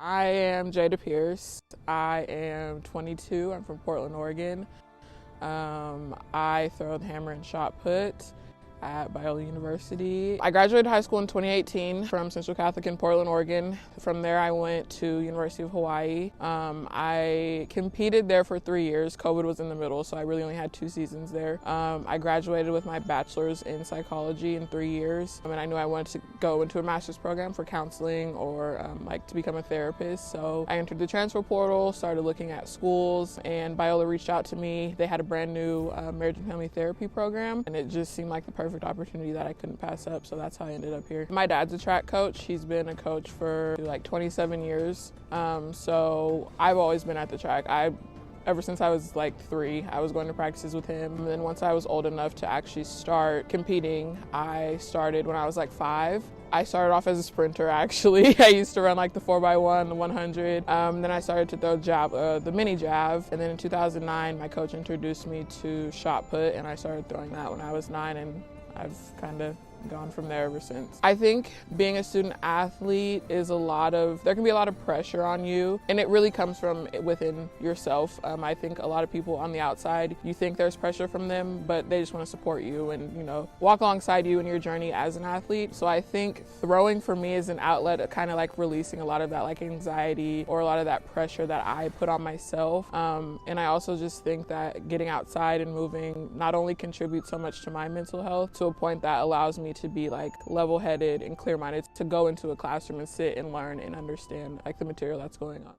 I am Jada Pierce. I am 22. I'm from Portland, Oregon. I throw the hammer and shot put at Biola University. I graduated high school in 2018 from Central Catholic in Portland, Oregon. From there I went to University of Hawaii. I competed there for 3 years. COVID was in the middle, so I really only had 2 seasons there. I graduated with my bachelor's in psychology in 3 years, and I knew I wanted to go into a master's program for counseling or like to become a therapist. So I entered the transfer portal, started looking at schools, and Biola reached out to me. They had a brand new marriage and family therapy program, and it just seemed like the perfect opportunity that I couldn't pass up, so that's how I ended up here. My dad's a track coach. He's been a coach for like 27 years, so I've always been at the track. Ever since I was like 3, I was going to practices with him. And then once I was old enough to actually start competing, I started when I was like 5. I started off as a sprinter, actually. I used to run like the 4x1, the 100. Then I started to throw the mini jav. And then in 2009, my coach introduced me to shot put, and I started throwing that when I was 9, and I've kind of gone from there ever since. I think being a student athlete is there can be a lot of pressure on you, and it really comes from within yourself. I think a lot of people on the outside, you think there's pressure from them, but they just want to support you and, walk alongside you in your journey as an athlete. So I think throwing for me is an outlet, kind of like releasing a lot of that like anxiety or a lot of that pressure that I put on myself. And I also just think that getting outside and moving not only contributes so much to my mental health to a point that allows me to be like level-headed and clear-minded to go into a classroom and sit and learn and understand like the material that's going on.